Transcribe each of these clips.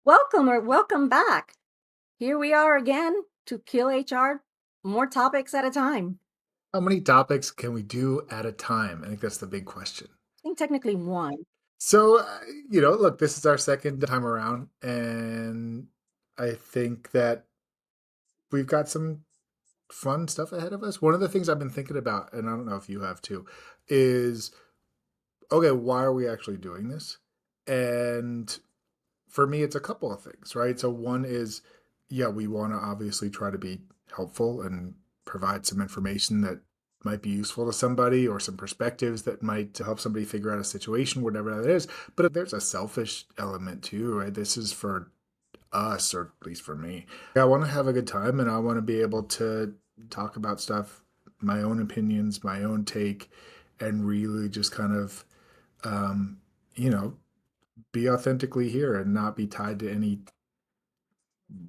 Welcome or welcome back. Here we are again to kill HR, more topics at a time. How many topics can we do at a time? I think that's the big question. I think technically one. So, look, this is our second time around, and I think that we've got some fun stuff ahead of us. One of the things I've been thinking about, and I don't know if you have too, is okay, why are we actually doing this? And for me, it's a couple of things, right? So, one is, yeah, we want to obviously try to be helpful and provide some information that might be useful to somebody or some perspectives that might help somebody figure out a situation, whatever that is. But there's a selfish element too, right? This is for us, or at least for me. I want to have a good time and I want to be able to talk about stuff, my own opinions, my own take, and really just kind of, um, you know, be authentically here and not be tied to any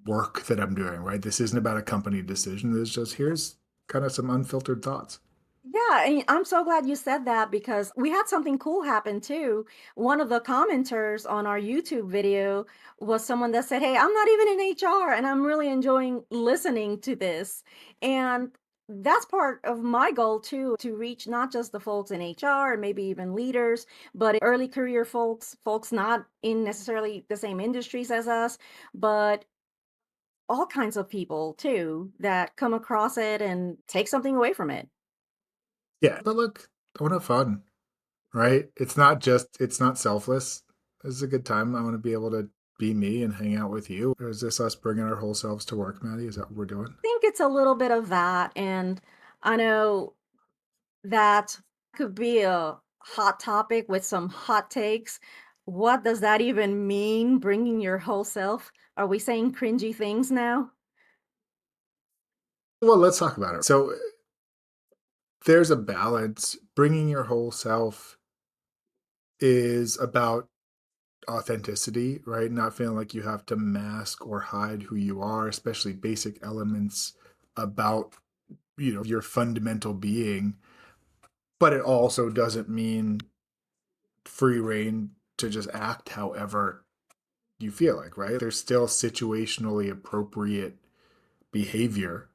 work that I'm doing, right? This isn't about a company decision. It's just here's kind of some unfiltered thoughts. Yeah, and I'm so glad you said that because we had something cool happen too. One of the commenters on our YouTube video was someone that said, "Hey, I'm not even in HR and I'm really enjoying listening to this." And that's part of my goal too, to reach not just the folks in HR and maybe even leaders, but early career folks, folks not in necessarily the same industries as us, but all kinds of people too that come across it and take something away from it. Yeah. But look, I want to have fun, right? It's not selfless. This is a good time. I want to be able to be me and hang out with you. Or is this us bringing our whole selves to work, Maddie? Is that what we're doing? Think it's a little bit of that, and I know that could be a hot topic with some hot takes. What does that even mean, bringing your whole self? Are we saying cringy things now? Well, let's talk about it. So there's a balance. Bringing your whole self is about authenticity, right? Not feeling like you have to mask or hide who you are, especially basic elements about, your fundamental being. But it also doesn't mean free reign to just act however you feel like, right? There's still situationally appropriate behavior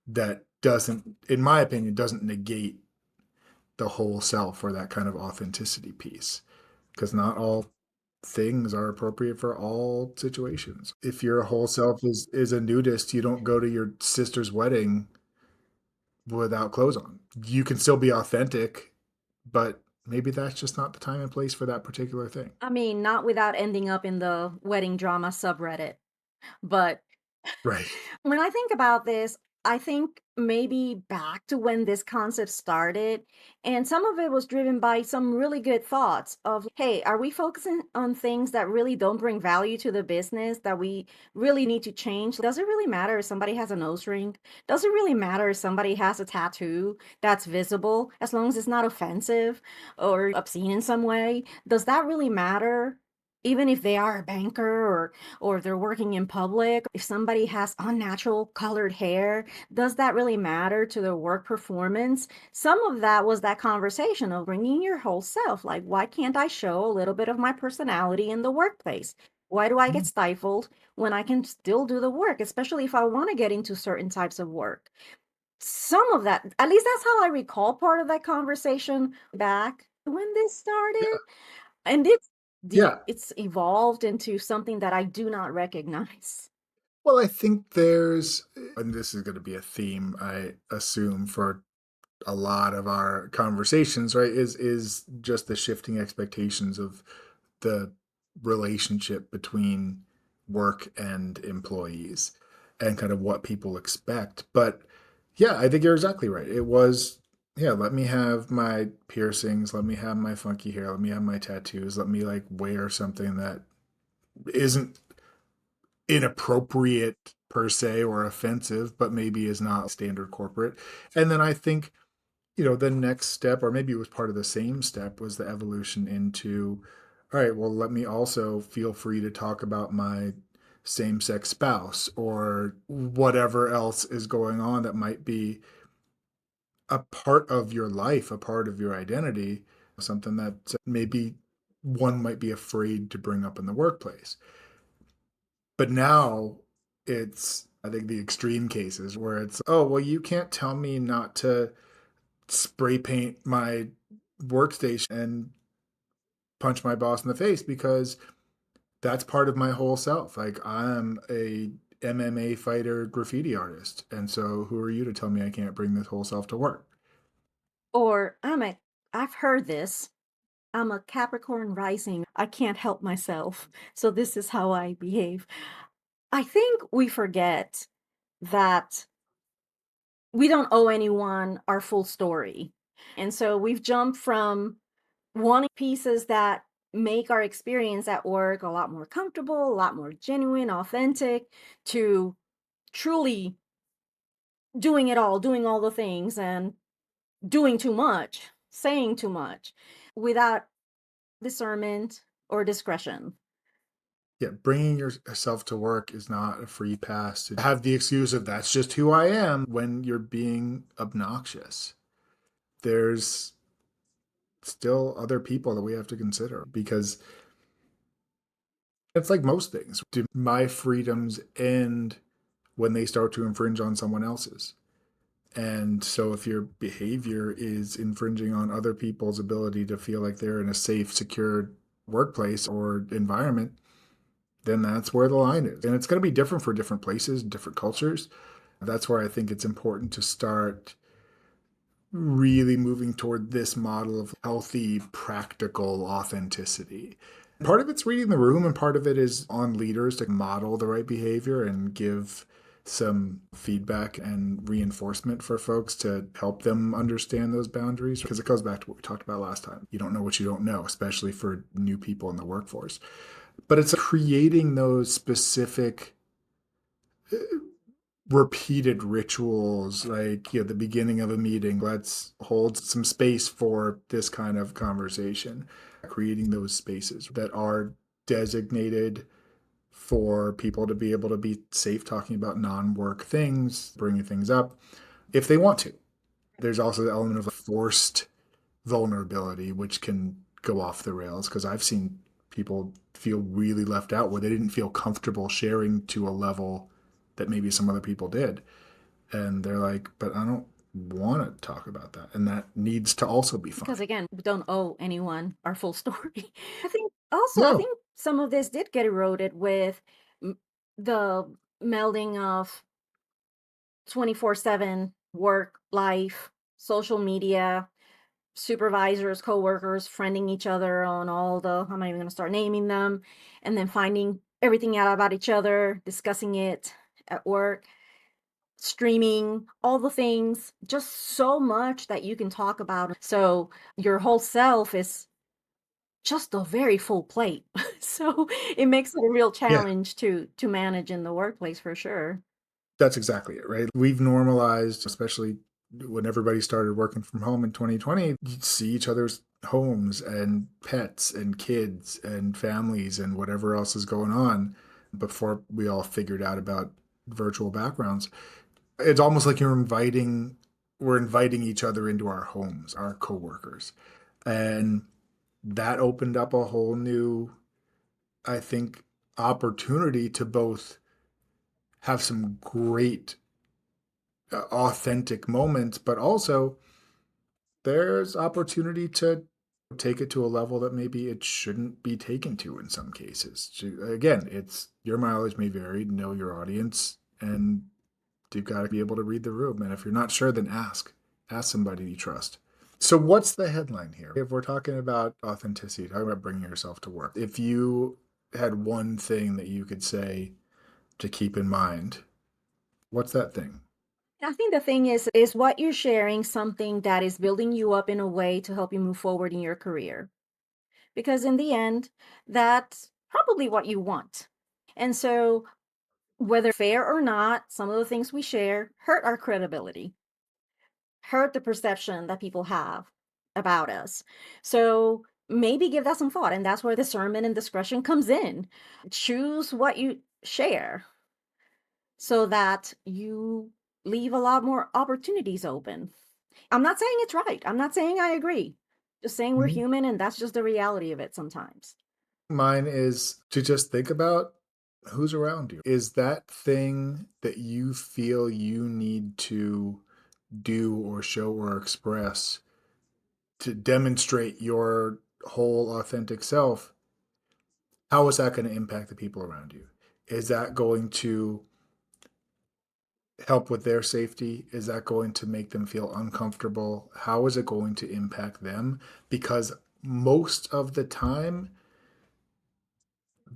that doesn't, in my opinion, doesn't negate the whole self or that kind of authenticity piece. Because not all things are appropriate for all situations. If your whole self is a nudist, you don't go to your sister's wedding without clothes on. You can still be authentic, but maybe that's just not the time and place for that particular thing. I mean, not without ending up in the wedding drama subreddit, but Right. when I think about this, I think maybe back to when this concept started, and some of it was driven by some really good thoughts of, hey, are we focusing on things that really don't bring value to the business that we really need to change? Does it really matter if somebody has a nose ring? Does it really matter if somebody has a tattoo that's visible as long as it's not offensive or obscene in some way? Does that really matter? Even if they are a banker or they're working in public, if somebody has unnatural colored hair, does that really matter to their work performance? Some of that was that conversation of bringing your whole self. Like, why can't I show a little bit of my personality in the workplace? Why do I get Mm. stifled when I can still do the work, especially if I want to get into certain types of work? Some of that, at least that's how I recall part of that conversation back when this Yeah. started. And Yeah. it's evolved into something that I do not recognize. Well, I think there's, and this is going to be a theme, I assume, for a lot of our conversations, right? Is just the shifting expectations of the relationship between work and employees and kind of what people expect. But yeah, I think you're exactly right. It was, yeah, let me have my piercings, let me have my funky hair, let me have my tattoos, let me like wear something that isn't inappropriate per se or offensive, but maybe is not standard corporate. And then I think, the next step, or maybe it was part of the same step, was the evolution into, all right, well, let me also feel free to talk about my same sex spouse or whatever else is going on that might be a part of your life, a part of your identity, something that maybe one might be afraid to bring up in the workplace. But now it's, I think, the extreme cases where it's, oh, well, you can't tell me not to spray paint my workstation and punch my boss in the face because that's part of my whole self. Like I'm a MMA fighter, graffiti artist. And so who are you to tell me I can't bring this whole self to work? Or I've heard this. I'm a Capricorn rising. I can't help myself. So this is how I behave. I think we forget that we don't owe anyone our full story. And so we've jumped from wanting pieces that make our experience at work a lot more comfortable, a lot more genuine, authentic, to truly doing it all, doing all the things and doing too much, saying too much without discernment or discretion. Yeah, bringing yourself to work is not a free pass to have the excuse of that's just who I am when you're being obnoxious. There's still other people that we have to consider because it's like most things. Do my freedoms end when they start to infringe on someone else's? And so if your behavior is infringing on other people's ability to feel like they're in a safe, secure workplace or environment, then that's where the line is. And it's going to be different for different places, different cultures. That's where I think it's important to start really moving toward this model of healthy, practical authenticity. Part of it's reading the room, and part of it is on leaders to model the right behavior and give some feedback and reinforcement for folks to help them understand those boundaries. Because it goes back to what we talked about last time. You don't know what you don't know, especially for new people in the workforce. But it's creating those specific repeated rituals, like, the beginning of a meeting, let's hold some space for this kind of conversation, creating those spaces that are designated for people to be able to be safe talking about non-work things, bringing things up if they want to. There's also the element of forced vulnerability, which can go off the rails because I've seen people feel really left out where they didn't feel comfortable sharing to a level that maybe some other people did. And they're like, but I don't want to talk about that. And that needs to also be Because fine. again, we don't owe anyone our full story. I No. think some of this did get eroded with m- the melding of 24/7 work, life, social media, supervisors, coworkers, friending each other on all the, I'm not even going to start naming them, and then finding everything out about each other, discussing it at work, streaming, all the things, just so much that you can talk about. So your whole self is just a very full plate. So it makes it a real Yeah, challenge to manage in the workplace for sure. that's exactly it, right? We've normalized, especially when everybody started working from home in 2020, you'd see each other's homes and pets and kids and families and whatever else is going on before we all figured out about virtual backgrounds. It's almost like we're inviting each other into our homes, our coworkers. And that opened up a whole new, I think, opportunity to both have some great, authentic moments, but also there's opportunity to take it to a level that maybe it shouldn't be taken to in some cases. Again, it's your mileage may vary, know your audience, and you've got to be able to read the room. And if you're not sure, then ask somebody you trust. So, what's the headline here? If we're talking about authenticity, talking about bringing yourself to work, if you had one thing that you could say to keep in mind, what's that thing? I think the thing is what you're sharing something that is building you up in a way to help you move forward in your career? Because in the end, that's probably what you want. And so whether fair or not, some of the things we share hurt our credibility, hurt the perception that people have about us. So maybe give that some thought. And that's where discernment and discretion comes in. Choose what you share so that you leave a lot more opportunities open. I'm not saying it's right. I'm not saying I agree. Just saying we're Mhm. human and that's just the reality of it sometimes. Mine is to just think about Who's around you? Is that thing that you feel you need to do or show or express to demonstrate your whole authentic self, how is that going to impact the people around you? Is that going to help with their safety? Is that going to make them feel uncomfortable? How is it going to impact them? Because most of the time,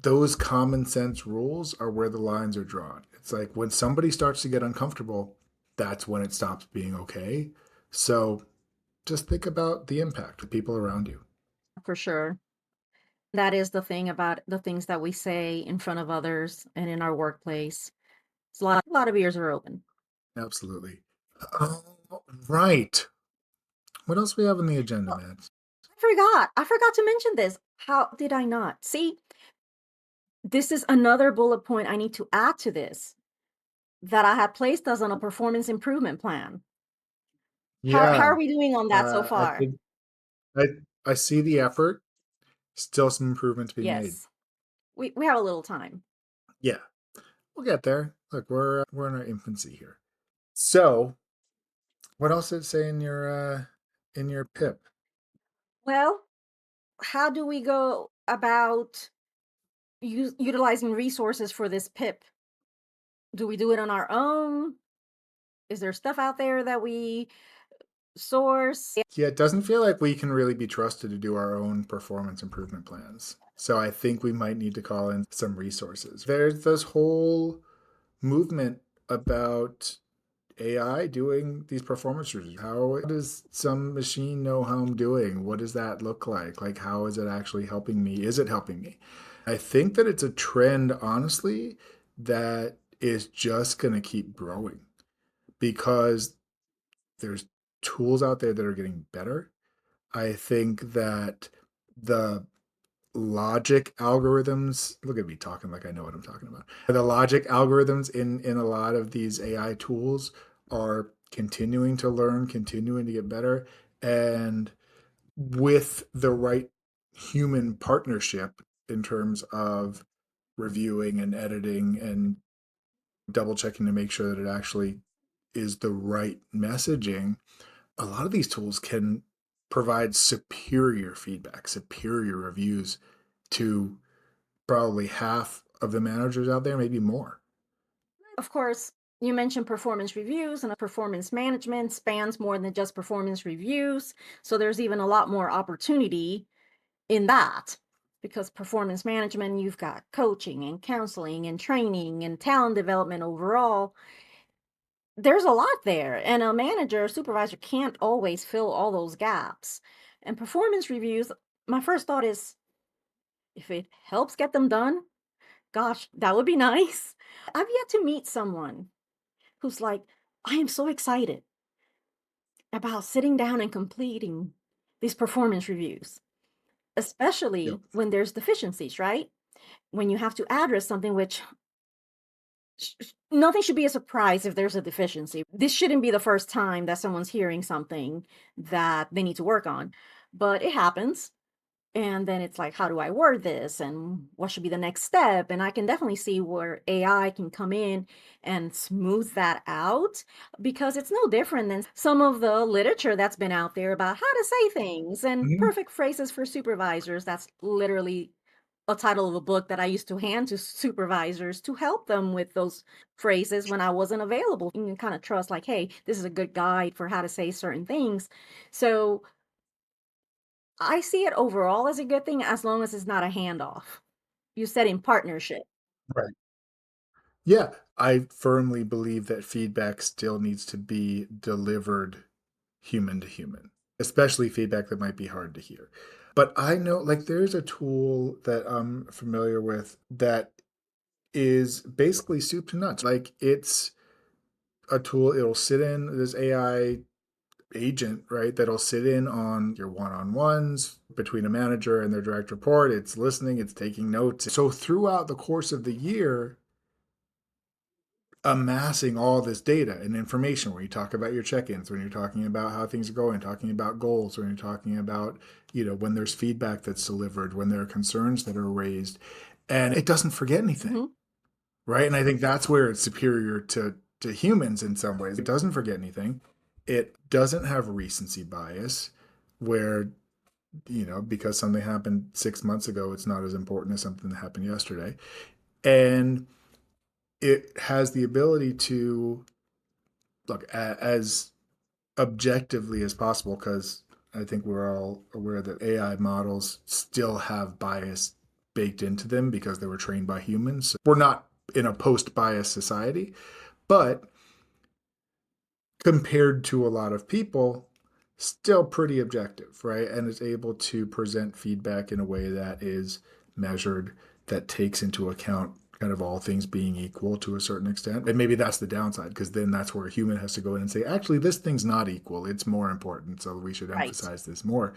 those common sense rules are where the lines are drawn. It's like when somebody starts to get uncomfortable, that's when it stops being okay. So just think about the impact of people around you. For sure. That is the thing about the things that we say in front of others and in our workplace. It's a lot of ears are open. Absolutely. Oh, right. What else we have on the agenda, Well, man? I forgot to mention this. How did I not? See, this is another bullet point I need to add to this that I had placed us on a performance improvement plan. How Yeah, are we doing on that so I far? think I I see the effort. Still some improvement to be made. Yes. We have a little time. Yeah, we'll get there. Look, we're in our infancy here. So, what else did it say in your pip? Well, how do we go about utilizing resources for this PIP? Do we do it on our own? Is there stuff out there that we source? Yeah, it doesn't feel like we can really be trusted to do our own performance improvement plans. So I think we might need to call in some resources. There's this whole movement about AI doing these performance reviews. How does some machine know how I'm doing? What does that look like? Like, how is it actually helping me? Is it helping me? I think that it's a trend, honestly, that is just going to keep growing because there's tools out there that are getting better. I think that the logic algorithms, look at me talking like I know what I'm talking about. The logic algorithms in a lot of these AI tools are continuing to learn, continuing to get better, and with the right human partnership in terms of reviewing and editing and double checking to make sure that it actually is the right messaging, a lot of these tools can provide superior feedback, superior reviews to probably half of the managers out there, maybe more. Of course, you mentioned performance reviews, and a performance management spans more than just performance reviews. So there's even a lot more opportunity in that because performance management, you've got coaching and counseling and training and talent development overall. There's a lot there, and a manager or supervisor can't always fill all those gaps. And performance reviews, my first thought is if it helps get them done, gosh, that would be nice. I've yet to meet someone who's like, I am so excited about sitting down and completing these performance reviews, Yep. especially when there's deficiencies, right? When you have to address something which nothing should be a surprise if there's a deficiency. This shouldn't be the first time that someone's hearing something that they need to work on, but it happens. And then it's like, how do I word this? And what should be the next step? And I can definitely see where AI can come in and smooth that out because it's no different than some of the literature that's been out there about how to say things and Mhm. perfect phrases for supervisors. That's literally a title of a book that I used to hand to supervisors to help them with those phrases when I wasn't available. You can kind of trust, like, hey, this is a good guide for how to say certain things. So I see it overall as a good thing as long as it's not a handoff. You said in partnership. Right. Yeah, I firmly believe that feedback still needs to be delivered human to human, especially feedback that might be hard to hear. But I know, like, there's a tool that I'm familiar with that is basically soup to nuts. Like, it's a tool, it'll sit in this AI agent, right? That'll sit in on your one on ones between a manager and their direct report. It's listening, it's taking notes. So, throughout the course of the year, amassing all this data and information when you talk about your check-ins, when you're talking about how things are going, talking about goals, when you're talking about, when there's feedback that's delivered, when there are concerns that are raised, and it doesn't forget anything. Mhm. right? And I think that's where it's superior to humans in some ways. It doesn't forget anything. It doesn't have recency bias, where because something happened 6 months ago, it's not as important as something that happened yesterday. And it has the ability to look as objectively as possible, because I think we're all aware that AI models still have bias baked into them because they were trained by humans. So we're not in a post bias society, but compared to a lot of people, still pretty objective, right? And is able to present feedback in a way that is measured, that takes into account kind of all things being equal to a certain extent. And maybe that's the downside, because then that's where a human has to go in and say, actually, this thing's not equal. It's more important. So we should Right. emphasize this more.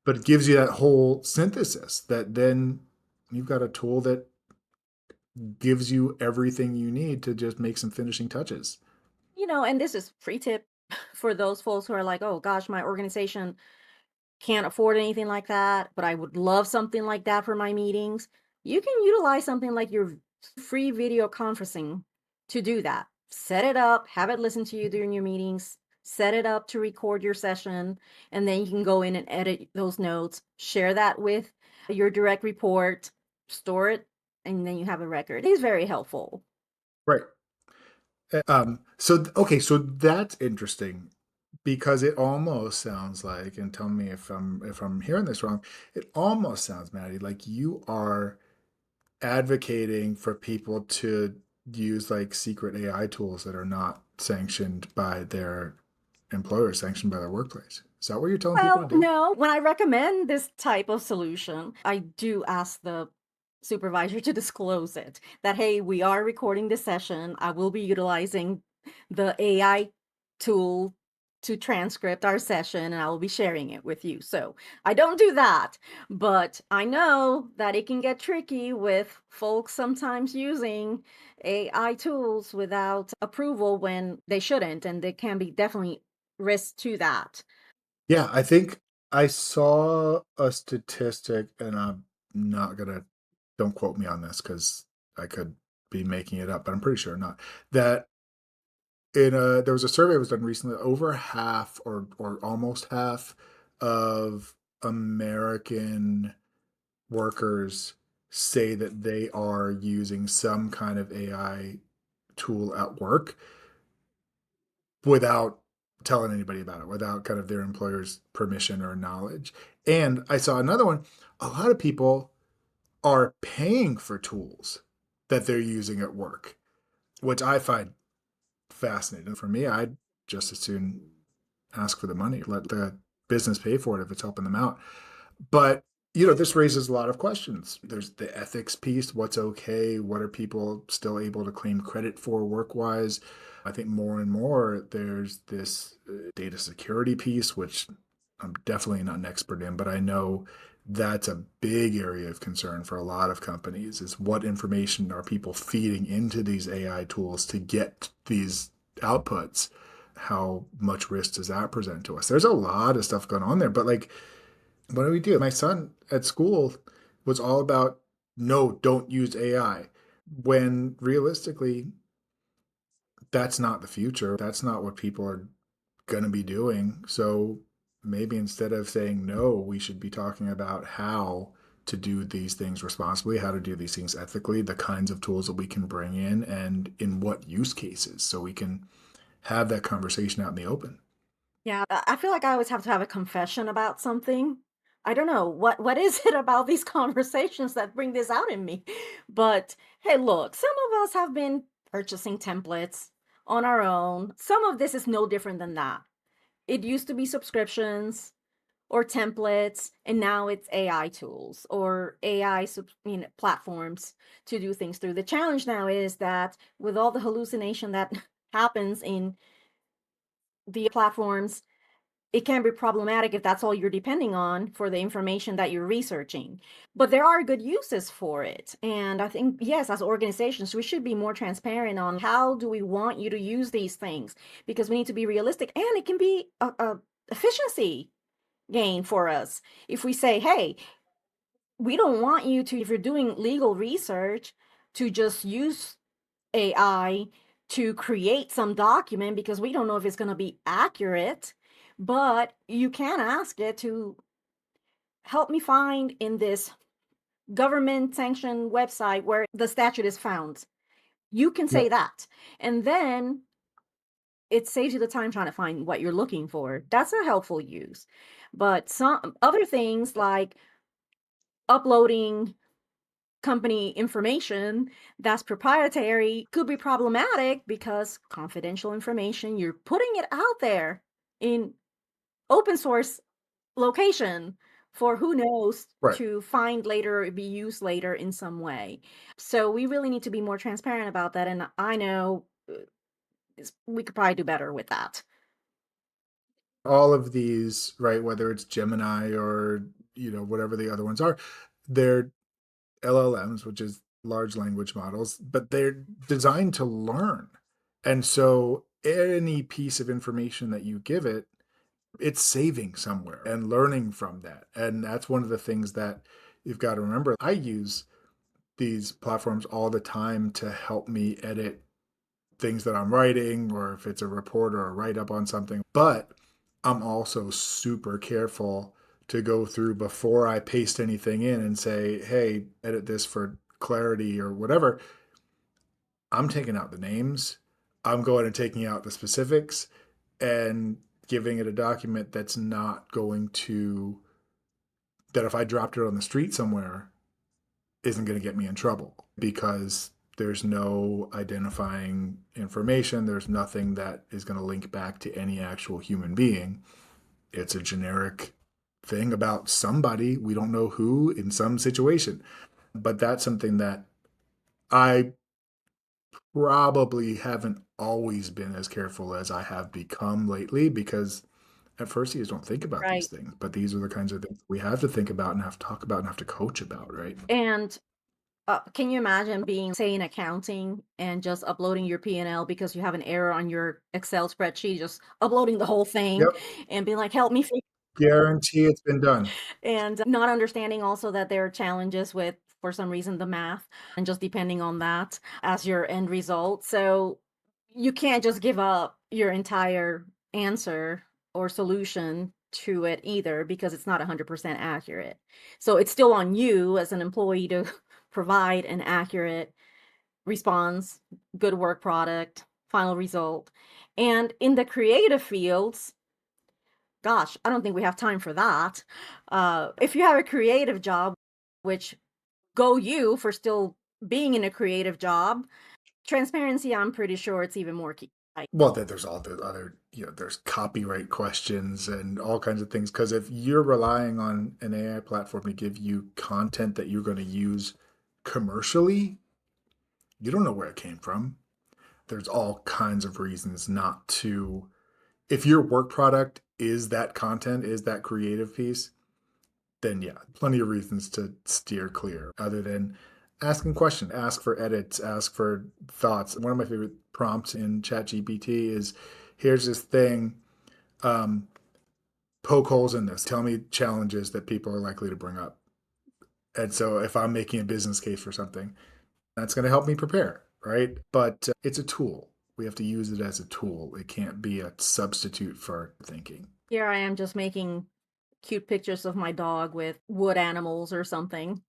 But it gives you that whole synthesis that then you've got a tool that gives you everything you need to just make some finishing touches. And this is free tip for those folks who are like, oh gosh, my organization can't afford anything like that, but I would love something like that for my meetings. You can utilize something like your free video conferencing to do that. Set it up, have it listen to you during your meetings, set it up to record your session, and then you can go in and edit those notes, share that with your direct report, store it, and then you have a record. It is very helpful. Right. Okay, so that's interesting, because it almost sounds like, and tell me if I'm hearing this wrong, it almost sounds, Maddie, like you are advocating for people to use like secret AI tools that are not sanctioned by their employer, sanctioned by their workplace. Is that what you're telling people Well, to do? no. When I recommend this type of solution, I do ask the supervisor to disclose it that, hey, we are recording this session. I will be utilizing the AI tool to transcript our session and I will be sharing it with you. So I don't do that, but I know that it can get tricky with folks sometimes using AI tools without approval when they shouldn't, and there can be definitely risks to that. Yeah, I think I saw a statistic, and I'm not gonna, don't quote me on this because I could be making it up, but I'm pretty sure not. That there was a survey that was done recently. Over half, or almost half, of American workers say that they are using some kind of AI tool at work without telling anybody about it, without kind of their employer's permission or knowledge. And I saw another one. A lot of people are paying for tools that they're using at work, which I find fascinating. For me, I'd just as soon ask for the money, let the business pay for it if it's helping them out. But this raises a lot of questions. There's the ethics piece. What's okay? What are people still able to claim credit for work wise? I think more and more there's this data security piece, which I'm definitely not an expert in, but I know that's a big area of concern for a lot of companies, is what information are people feeding into these AI tools to get these outputs? How much risk does that present to us? There's a lot of stuff going on there, but like, what do we do? My son at school was all about, no, don't use AI. When realistically, that's not the future. That's not what people are going to be doing. So maybe instead of saying no, we should be talking about how to do these things responsibly, how to do these things ethically, the kinds of tools that we can bring in, and in what use cases, so we can have that conversation out in the open. Yeah, I feel like I always have to have a confession about something. I don't know what is it about these conversations that bring this out in me. But hey, look, some of us have been purchasing templates on our own. Some of this is no different than that. It used to be subscriptions or templates, and now it's AI tools or platforms to do things through. The challenge now is that with all the hallucination that happens in the platforms, it can be problematic if that's all you're depending on for the information that you're researching. But there are good uses for it. And I think, yes, as organizations, we should be more transparent on how do we want you to use these things, because we need to be realistic, and it can be a efficiency gain for us. If we say, hey, we don't want you to, if you're doing legal research, to just use AI to create some document because we don't know if it's going to be accurate, but you can ask it to help me find in this government sanctioned website where the statute is found. You can say Yep. that. And then it saves you the time trying to find what you're looking for. That's a helpful use. But some other things like uploading company information that's proprietary could be problematic because confidential information, you're putting it out there in open source location for who knows Right. to find later or be used later in some way. So we really need to be more transparent about that. And I know we could probably do better with that. All of these, right, whether it's Gemini or, whatever the other ones are, they're LLMs, which is large language models, but they're designed to learn. And so any piece of information that you give it, it's saving somewhere and learning from that. And that's one of the things that you've got to remember. I use these platforms all the time to help me edit things that I'm writing, or if it's a report or a write up on something. But I'm also super careful to go through before I paste anything in and say, hey, edit this for clarity or whatever. I'm taking out the names, I'm going and taking out the specifics and giving it a document that's not going to, that if I dropped it on the street somewhere, isn't going to get me in trouble because there's no identifying information. There's nothing that is going to link back to any actual human being. It's a generic thing about somebody. We don't know who in some situation. But that's something that I probably haven't always been as careful as I have become lately because at first you just don't think about these Right. things. But these are the kinds of things we have to think about and have to talk about and have to coach about, right? And can you imagine being, say, in accounting and just uploading your P&L because you have an error on your Excel spreadsheet, just uploading the whole thing Yep. and being like, help me Guarantee it's been done. and not understanding also that there are challenges with, for some reason, the math and just depending on that as your end result. So you can't just give up your entire answer or solution to it either because it's not 100% accurate. So it's still on you as an employee to provide an accurate response, good work product, final result. And in the creative fields, gosh, I don't think we have time for that. If you have a creative job, which go you for still being in a creative job, transparency, I'm pretty sure it's even more key. Right? Well, then there's all the other, there's copyright questions and all kinds of things. Because if you're relying on an AI platform to give you content that you're going to use commercially, you don't know where it came from. There's all kinds of reasons not to. If your work product is that content, is that creative piece, then yeah, plenty of reasons to steer clear other than asking questions, ask for edits, ask for thoughts. One of my favorite prompts in ChatGPT is here's this thing, um, poke holes in this. Tell me challenges that people are likely to bring up. And so if I'm making a business case for something, that's going to help me prepare, right? But it's a tool. We have to use it as a tool. It can't be a substitute for thinking. Here I am just making cute pictures of my dog with wood animals or something.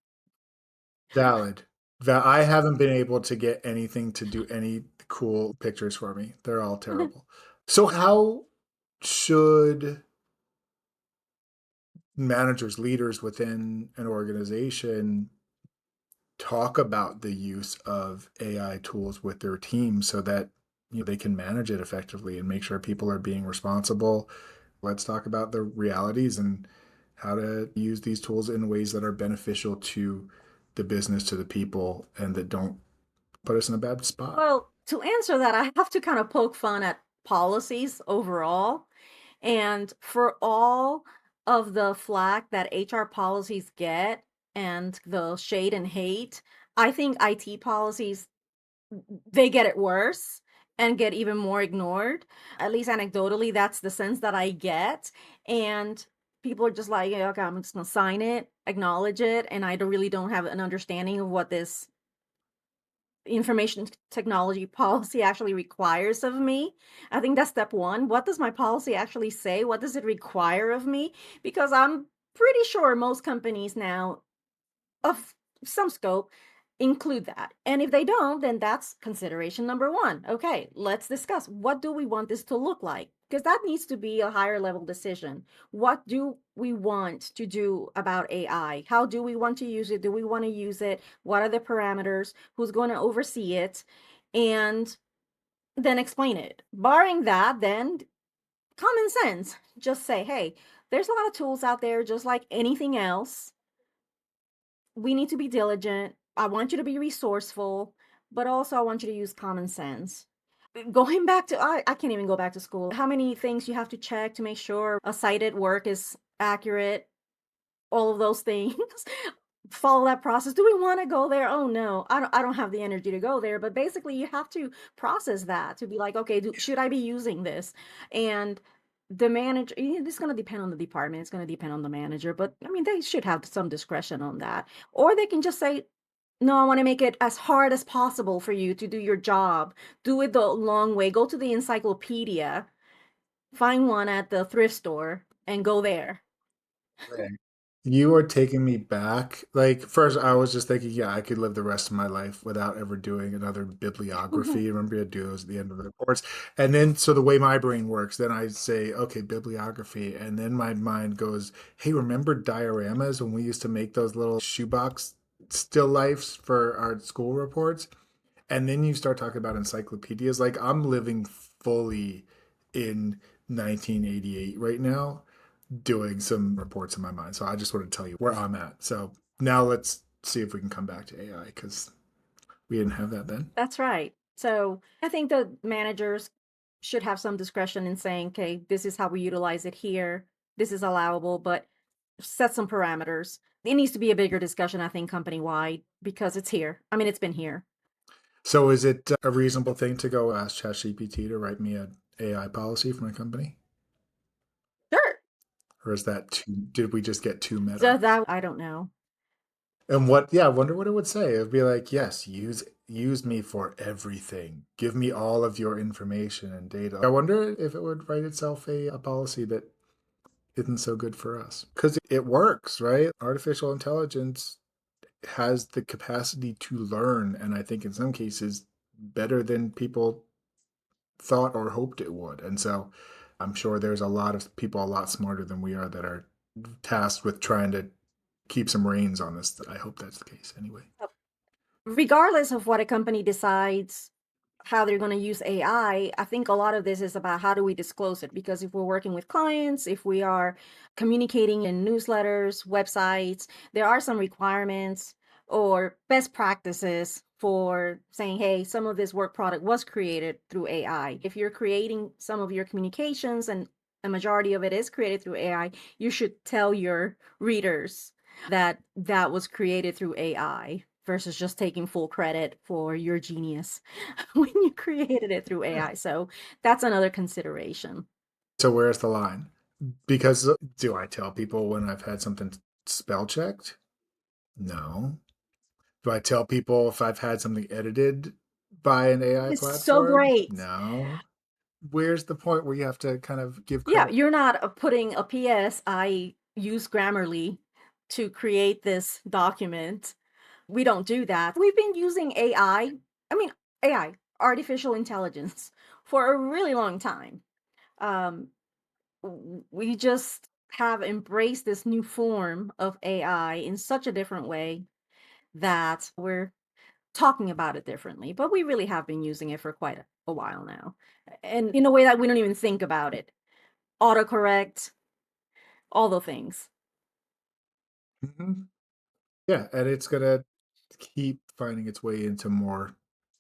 Valid. I haven't been able to get anything to do any cool pictures for me. They're all terrible. So how should managers, leaders within an organization talk about the use of AI tools with their team so that they can manage it effectively and make sure people are being responsible? Let's talk about the realities and how to use these tools in ways that are beneficial to the business, to the people, and that don't put us in a bad spot. Well, to answer that, I have to kind of poke fun at policies overall. And for all of the flack that HR policies get and the shade and hate, I think IT policies, they get it worse and get even more ignored. At least anecdotally, that's the sense that I get. And people are just like, yeah, okay, I'm just gonna sign it, acknowledge it, and I really don't have an understanding of what this information technology policy actually requires of me. I think that's step one. What does my policy actually say? What does it require of me? Because I'm pretty sure most companies now of some scope include that. And if they don't, then that's consideration number one. Okay, let's discuss, what do we want this to look like? Because that needs to be a higher level decision. What do we want to do about AI? How do we want to use it? Do we want to use it? What are the parameters? Who's going to oversee it? And then explain it. Barring that, then common sense. Just say, hey, there's a lot of tools out there, just like anything else. We need to be diligent. I want you to be resourceful, but also I want you to use common sense. Going back to, I can't even go back to school. How many things you have to check to make sure a cited work is accurate, all of those things. Follow that process. Do we want to go there? Oh no, I don't have the energy to go there. But basically you have to process that to be like, okay, should I be using this? And the manager, it's going to depend on the department. It's going to depend on the manager, but I mean, they should have some discretion on that. Or they can just say, no, I want to make it as hard as possible for you to do your job. Do it the long way. Go to the encyclopedia, find one at the thrift store, and go there. Right. You are taking me back. Like, first, I was just thinking, yeah, I could live the rest of my life without ever doing another bibliography. Remember, you do those at the end of the reports. And then, so the way my brain works, then I say, okay, bibliography. And then my mind goes, hey, remember dioramas when we used to make those little shoebox still lifes for our school reports? And then you start talking about encyclopedias. Like, I'm living fully in 1988 right now, doing some reports in my mind. So I just want to tell you where I'm at. So now let's see if we can come back to AI because we didn't have that then. That's right. So I think the managers should have some discretion in saying, okay, this is how we utilize it here. This is allowable, but set some parameters. It needs to be a bigger discussion, I think, company wide because it's here. I mean, it's been here. So is it a reasonable thing to go ask ChatGPT to write me an AI policy for my company? Sure. Or is that too, did we just get too meta? That I don't know. And what, yeah, I wonder what it would say. It would be like, yes, use me for everything. Give me all of your information and data. I wonder if it would write itself a policy that isn't so good for us. Because it works, right? Artificial intelligence has the capacity to learn, and I think in some cases better than people thought or hoped it would. And so I'm sure there's a lot of people a lot smarter than we are that are tasked with trying to keep some reins on this. I hope that's the case anyway. Regardless of what a company decides how they're going to use AI, I think a lot of this is about how do we disclose it? Because if we're working with clients, if we are communicating in newsletters, websites, there are some requirements or best practices for saying, hey, some of this work product was created through AI. If you're creating some of your communications and a majority of it is created through AI, you should tell your readers that that was created through AI versus just taking full credit for your genius when you created it through Yeah. AI. So that's another consideration. So where's the line? Because do I tell people when I've had something spell checked? No. Do I tell people if I've had something edited by an AI It's so platform? great. No. Where's the point where you have to kind of give Yeah, credit? you're not putting a PS. I use Grammarly to create this document. We don't do that. We've been using I mean, AI, artificial intelligence, for a really long time. Um, we just have embraced this new form of AI in such a different way that we're talking about it differently, but we really have been using it for quite a while now. And in a way that we don't even think about it. Autocorrect, all the things. Mhm. Yeah, and it's gonna keep finding its way into more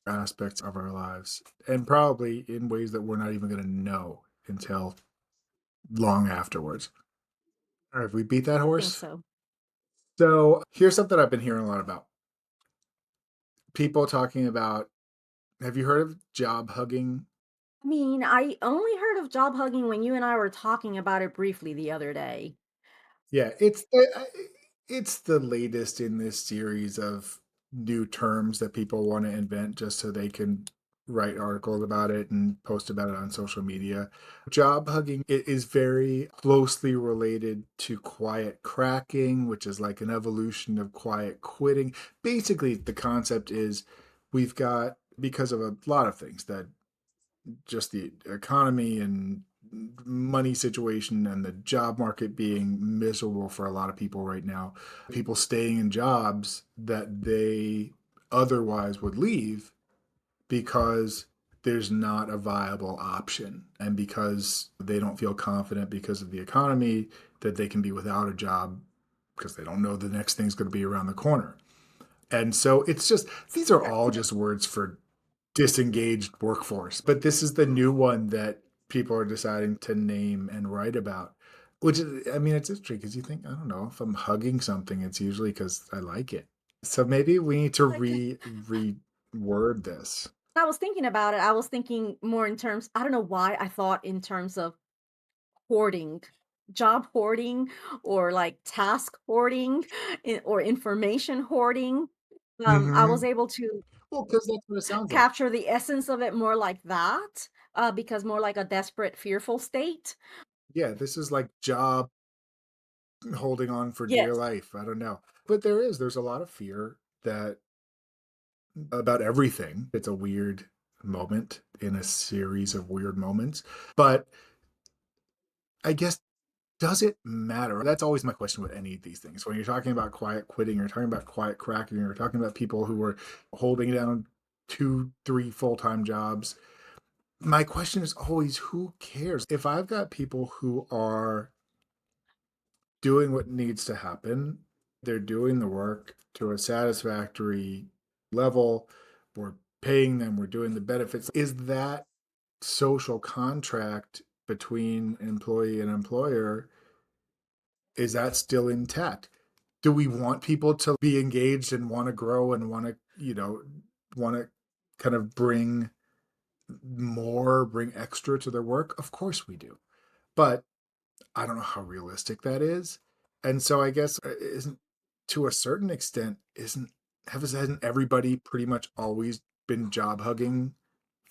aspects of our lives, and probably in ways that we're not even gonna know until long afterwards. All right, we beat that I think horse. so. So here's something I've been hearing a lot about. People talking about, have you heard of job hugging? I mean, I only heard of job hugging when you and I were talking about it briefly the other day. Yeah, it's the latest in this series of new terms that people want to invent just so they can write articles about it and post about it on social media. Job hugging is very closely related to quiet cracking, which is like an evolution of quiet quitting. Basically, the concept is we've got, because of a lot of things, that just the economy and money situation and the job market being miserable for a lot of people right now, people staying in jobs that they otherwise would leave because there's not a viable option and because they don't feel confident because of the economy that they can be without a job because they don't know the next thing's going to be around the corner. And so it's just, these are all just words for disengaged workforce. But this is the new one that people are deciding to name and write about. Which is, I mean, it's interesting because you think, I don't know, if I'm hugging something, it's usually because I like it. So maybe we need to Like, reword this. I was thinking about it. I was thinking more in terms, I don't know why I thought in terms of hoarding, job hoarding, or like task hoarding, or information hoarding. I was Mm-hmm. able to Well, because that's what it sounds like. capture the essence of it more like that, because more like a desperate, fearful state. Yeah, this is like job holding on for dear Yes. life. I don't know. But there's a lot of fear that about everything. It's a weird moment in a series of weird moments. But I guess, does it matter? That's always my question with any of these things. When you're talking about quiet quitting, you're talking about quiet cracking, you're talking about people who are holding down two, three full-time jobs. My question is always, who cares? If I've got people who are doing what needs to happen, they're doing the work to a satisfactory level, we're paying them, we're doing the benefits. Is that social contract between employee and employer, is that still intact? Do we want people to be engaged and want to grow and want to, want to kind of bring extra to their work? Of course we do. But I don't know how realistic that is. And so I guess, isn't, to a certain extent, hasn't everybody pretty much always been job hugging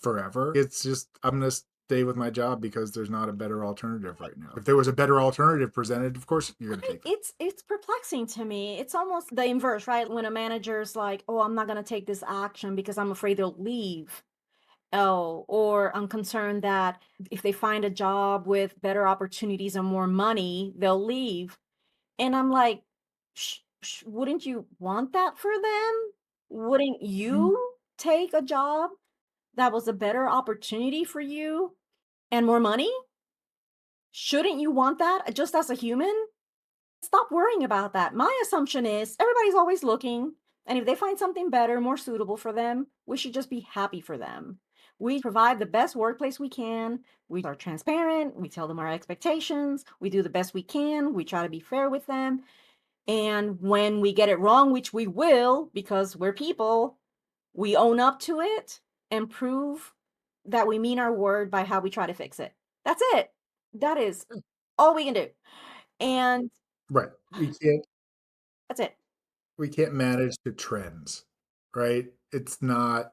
forever? It's just, I'm gonna stay with my job because there's not a better alternative right now. If there was a better alternative presented, of course you're gonna Right, take that. it's perplexing to me. It's almost the inverse, right? When a manager's like, "Oh, I'm not gonna take this action because I'm afraid they'll leave." Oh, or I'm concerned that if they find a job with better opportunities and more money, they'll leave. And I'm like, wouldn't you want that for them? Wouldn't Mm, you take a job that was a better opportunity for you and more money? Shouldn't you want that just as a human? Stop worrying about that. My assumption is everybody's always looking. And if they find something better, more suitable for them, we should just be happy for them. We provide the best workplace we can. We are transparent. We tell them our expectations. We do the best we can. We try to be fair with them. And when we get it wrong, which we will because we're people, we own up to it and prove that we mean our word by how we try to fix it. That's it. That is all we can do. And right. that's it. We can't manage the trends, right? It's not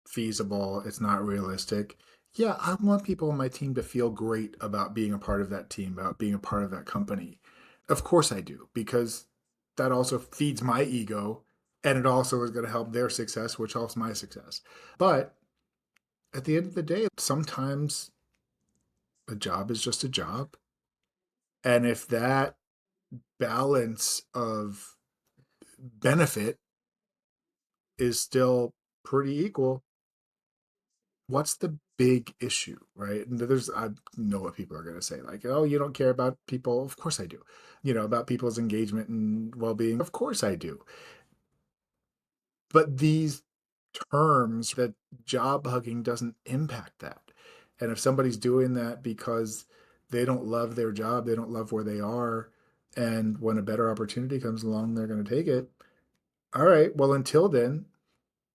feasible, it's not realistic. Yeah, I want people on my team to feel great about being a part of that team, about being a part of that company. Of course I do, because that also feeds my ego and it also is going to help their success, which helps my success. But at the end of the day, sometimes a job is just a job. And if that balance of benefit is still pretty equal, what's the big issue, right? And I know what people are going to say, like, oh, you don't care about people. Of course I do. About people's engagement and well-being. Of course I do. But these terms, that job hugging doesn't impact that. And if somebody's doing that because they don't love their job, they don't love where they are, and when a better opportunity comes along, they're going to take it. All right. Well, until then,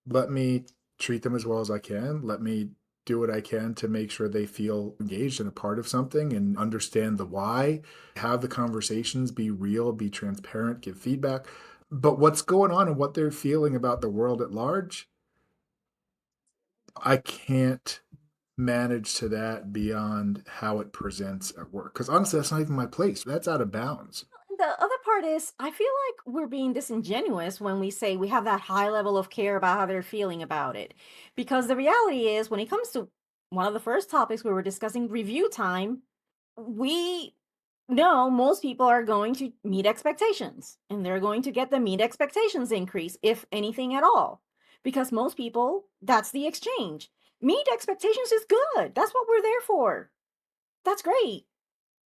let me treat them as well as I can. Let me do what I can to make sure they feel engaged and a part of something and understand the why. Have the conversations, be real, be transparent, give feedback. But what's going on and what they're feeling about the world at large, I can't manage to that beyond how it presents at work. Because honestly, that's not even my place. That's out of bounds. The other part is, I feel like we're being disingenuous when we say we have that high level of care about how they're feeling about it. Because the reality is, when it comes to one of the first topics we were discussing, review time, we know most people are going to meet expectations and they're going to get the meet expectations increase, if anything at all. Because most people, that's the exchange. Meet expectations is good. That's what we're there for. That's great.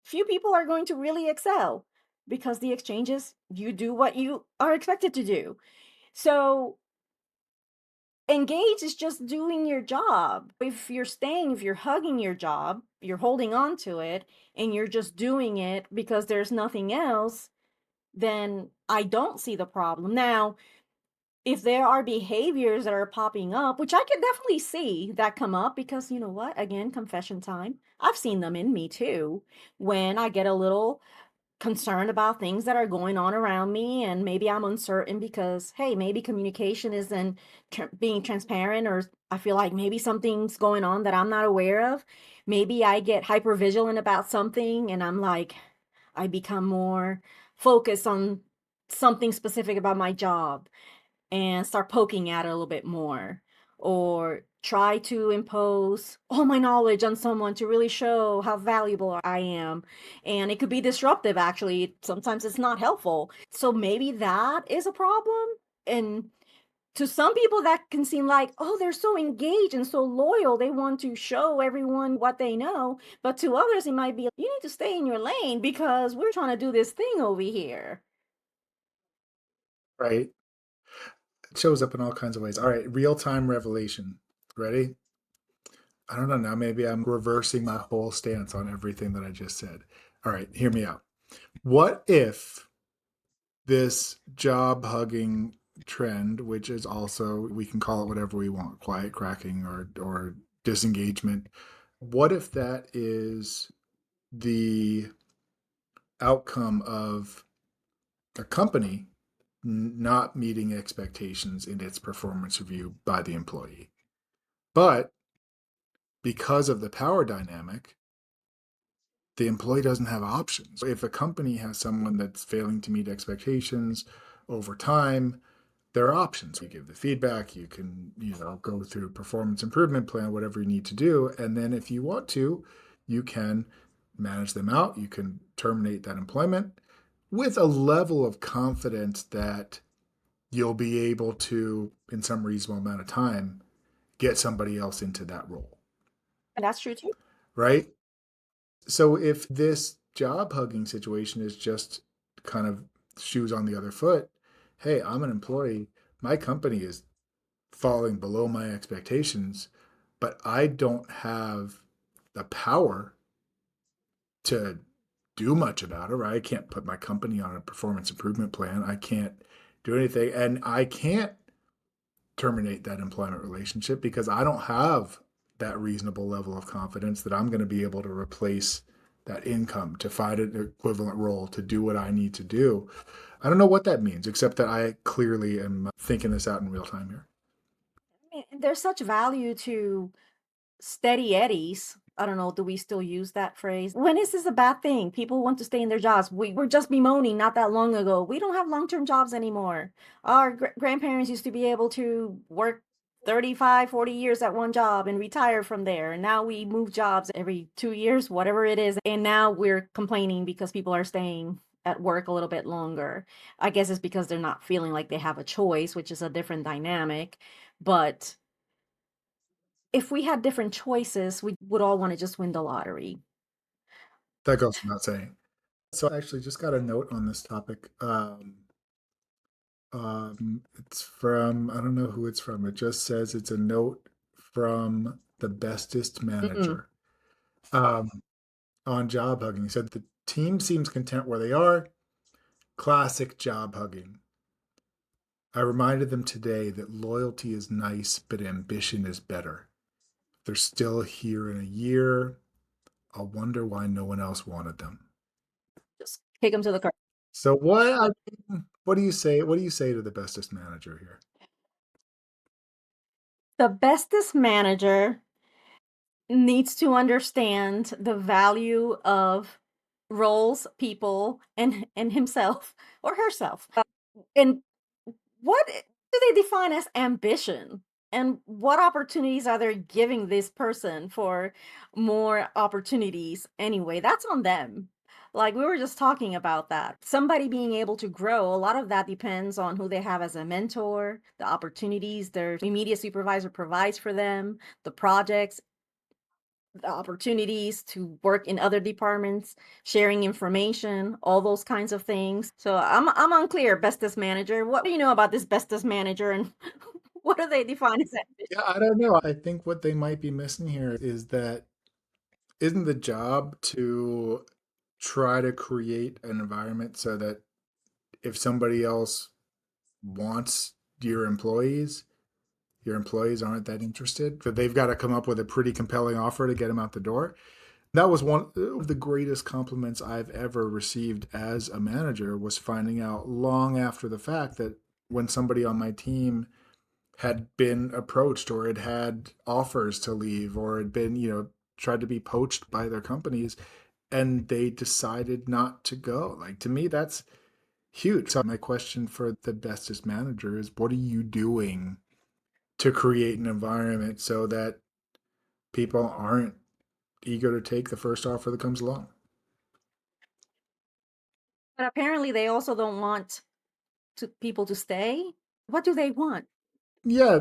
Few people are going to really excel because the exchange is you do what you are expected to do. So engage is just doing your job. If you're staying, if you're hugging your job, you're holding on to it, and you're just doing it because there's nothing else, then I don't see the problem. Now, if there are behaviors that are popping up, which I can definitely see that come up, because you know what? Again, confession time. I've seen them in me too. When I get a little concerned about things that are going on around me, and maybe I'm uncertain because hey, maybe communication isn't being transparent, or I feel like maybe something's going on that I'm not aware of. Maybe I get hyper vigilant about something and I'm like, I become more focused on something specific about my job and start poking at it a little bit more, or try to impose all my knowledge on someone to really show how valuable I am. And it could be disruptive, actually. Sometimes it's not helpful. So maybe that is a problem. And to some people, that can seem like, oh, they're so engaged and so loyal. They want to show everyone what they know. But to others, it might be, you need to stay in your lane because we're trying to do this thing over here. Right? It shows up in all kinds of ways. All right, real time revelation. Ready? I don't know. Now maybe I'm reversing my whole stance on everything that I just said. All right, hear me out. What if this job hugging trend, which is also, we can call it whatever we want, quiet cracking or disengagement, what if that is the outcome of a company not meeting expectations in its performance review by the employee? But because of the power dynamic, the employee doesn't have options. If a company has someone that's failing to meet expectations over time, there are options. You give the feedback, you can, go through performance improvement plan, whatever you need to do. And then if you want to, you can manage them out. You can terminate that employment with a level of confidence that you'll be able to, in some reasonable amount of time, get somebody else into that role. And that's true too. Right? So if this job hugging situation is just kind of shoes on the other foot, hey, I'm an employee. My company is falling below my expectations, but I don't have the power to do much about it, right? I can't put my company on a performance improvement plan. I can't do anything. And I can't terminate that employment relationship because I don't have that reasonable level of confidence that I'm going to be able to replace that income to find an equivalent role to do what I need to do. I don't know what that means, except that I clearly am thinking this out in real time here. And there's such value to steady eddies. I don't know, do we still use that phrase? When is this a bad thing? People want to stay in their jobs. We were just bemoaning not that long ago. We don't have long term jobs anymore. Our grandparents used to be able to work 35, 40 years at one job and retire from there. And now we move jobs every 2 years, whatever it is. And now we're complaining because people are staying at work a little bit longer. I guess it's because they're not feeling like they have a choice, which is a different dynamic. But if we had different choices, we would all want to just win the lottery. That goes without saying. So I actually just got a note on this topic. It's from, I don't know who it's from. It just says it's a note from the bestest Mm. manager um, on job hugging. He said the team seems content where they are. Classic job hugging. I reminded them today that loyalty is nice, but ambition is better. They're still here in a year. I'll wonder why no one else wanted them. Just kick them to the curb. So what do you say? What do you say to the bestest manager here? The bestest manager needs to understand the value of roles, people, and himself or herself. And do they define as ambition? And what opportunities are they giving this person for more opportunities anyway? That's on them. Like we were just talking about that. Somebody being able to grow, a lot of that depends on who they have as a mentor, the opportunities their immediate supervisor provides for them, the projects, the opportunities to work in other departments, sharing information, all those kinds of things. So I'm unclear, bestest manager. What do you know about this bestest manager and what do they define as ambition? Yeah, I don't know. I think what they might be missing here is that isn't the job to try to create an environment so that if somebody else wants your employees aren't that interested, that they've got to come up with a pretty compelling offer to get them out the door. That was one of the greatest compliments I've ever received as a manager was finding out long after the fact that when somebody on my team had been approached or had had offers to leave or had been, tried to be poached by their companies and they decided not to go. Like to me, that's huge. So my question for the bestest manager is what are you doing to create an environment so that people aren't eager to take the first offer that comes along? But apparently they also don't want people to stay. What do they want? Yeah,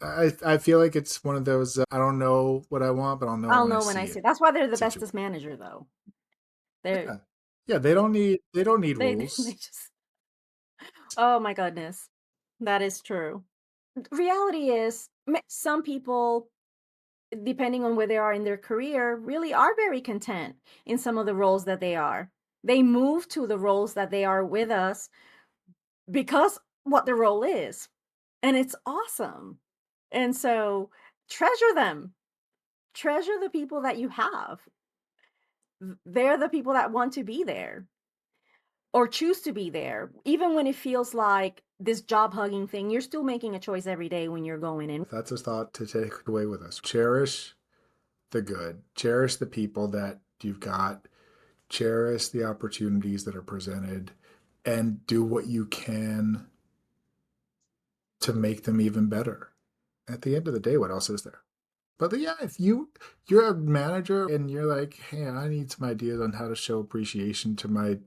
I feel like it's one of those I don't know what I want, but I'll know it I'll when I know when I see see. it That's why they're the situation. bestest manager though. They're Yeah. Yeah, they don't need they rules. just oh my goodness. That is true. Reality is some people, depending on where they are in their career, really are very content in some of the roles that they are. They move to the roles that they are with us because what the role is. And it's awesome. And so treasure them. Treasure the people that you have. They're the people that want to be there or choose to be there. Even when it feels like this job hugging thing, you're still making a choice every day when you're going in. That's a thought to take away with us. Cherish the good. Cherish the people that you've got. Cherish the opportunities that are presented and do what you can to make them even better. At the end of the day, what else is there? But yeah, if you're a manager and you're like, hey, I need some ideas on how to show appreciation to my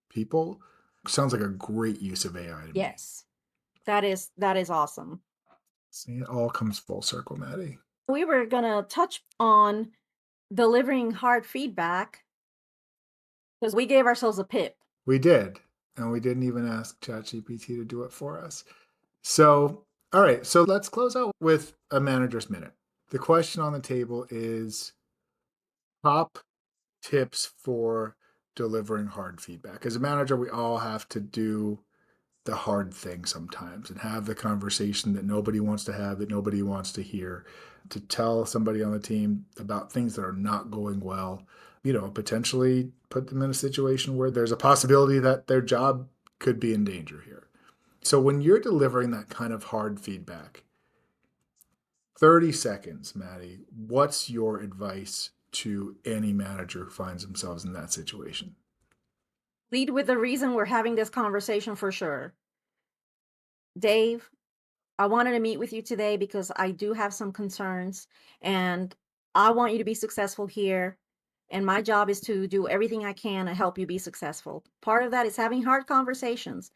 people, sounds like a great use of AI to me. Yes. That is awesome. See, it all comes full circle, Maddie. We were going to touch on delivering hard feedback because we gave ourselves a pip. We did, and we didn't even ask ChatGPT to do it for us. So, all right, so let's close out with a manager's minute. The question on the table is top tips for delivering hard feedback. As a manager, we all have to do the hard thing sometimes and have the conversation that nobody wants to have, that nobody wants to hear, to tell somebody on the team about things that are not going well, potentially put them in a situation where there's a possibility that their job could be in danger here. So when you're delivering that kind of hard feedback, 30 seconds, Maddie, what's your advice to any manager who finds themselves in that situation? Lead with the reason we're having this conversation for sure. Dave, I wanted to meet with you today because I do have some concerns and I want you to be successful here. And my job is to do everything I can to help you be successful. Part of that is having hard conversations.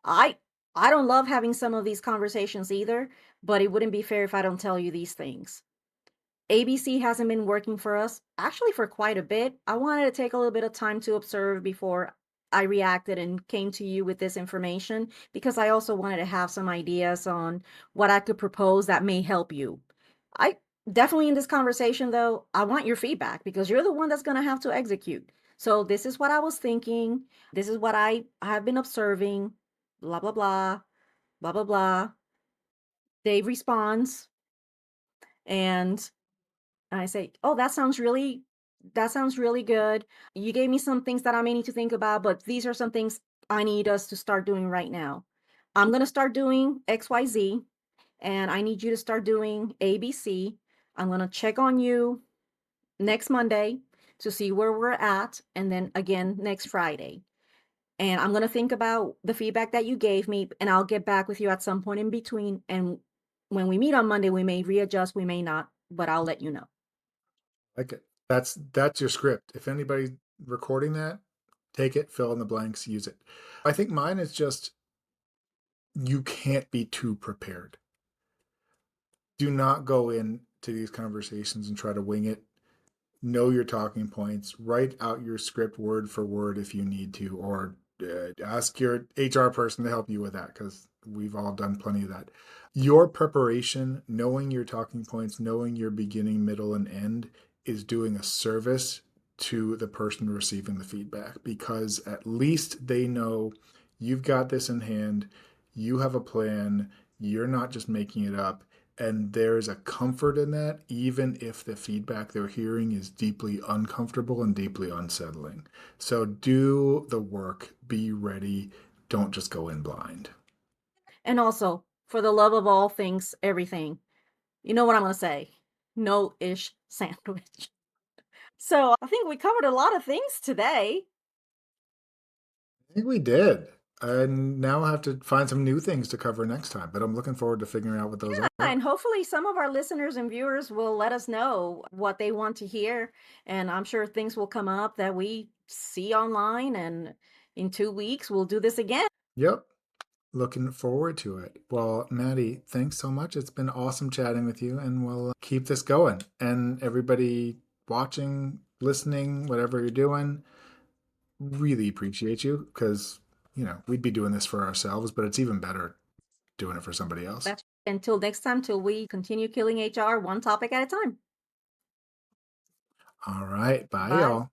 I I don't love having some of these conversations either, but it wouldn't be fair if I don't tell you these things. ABC hasn't been working for us actually for quite a bit. I wanted to take a little bit of time to observe before I reacted and came to you with this information because I also wanted to have some ideas on what I could propose that may help you. I definitely in this conversation though, I want your feedback because you're the one that's going to have to execute. So this is what I was thinking. This is what I have been observing. Blah blah blah. Blah blah blah. Dave responds and I say, "Oh, that sounds really That sounds really good. You gave me some things that I may need to think about, but these are some things I need us to start doing right now. I'm going to start doing XYZ, and I need you to start doing ABC. I'm going to check on you next Monday to see where we're at, and then again next Friday. And I'm going to think about the feedback that you gave me, and I'll get back with you at some point in between. And when we meet on Monday, we may readjust, we may not, but I'll let you know. Like it. That's your script. If anybody's recording that, take it, fill in the blanks, use it. I think mine is just you can't be too prepared. Do not go into these conversations and try to wing it. Know your talking points, write out your script word for word if you need to, or ask your HR person to help you with that because we've all done plenty of that. Your preparation, knowing your talking points, knowing your beginning, middle, and end is doing a service to the person receiving the feedback because at least they know you've got this in hand, you have a plan, you're not just making it up, and there's a comfort in that, even if the feedback they're hearing is deeply uncomfortable and deeply unsettling. So do the work, be ready, don't just go in blind. And also, for the love of all things, everything, you know what I'm going to say? No ish sandwich. So I think we covered a lot of things today. I think we did. And now I have to find some new things to cover next time, but I'm looking forward to figuring out what those Yeah, and are. hopefully some of our listeners and viewers will let us know what they want to hear. And I'm sure things will come up that we see online. And in 2 weeks, we'll do this again. Yep. Looking forward to it. Well, Maddie, thanks so much. It's been awesome chatting with you, and we'll keep this going. And everybody watching, listening, whatever you're doing, really appreciate you because, we'd be doing this for ourselves, but it's even better doing it for somebody else. That's until next time, till we continue killing HR one topic at a time. All right. Bye, Bye. y'all.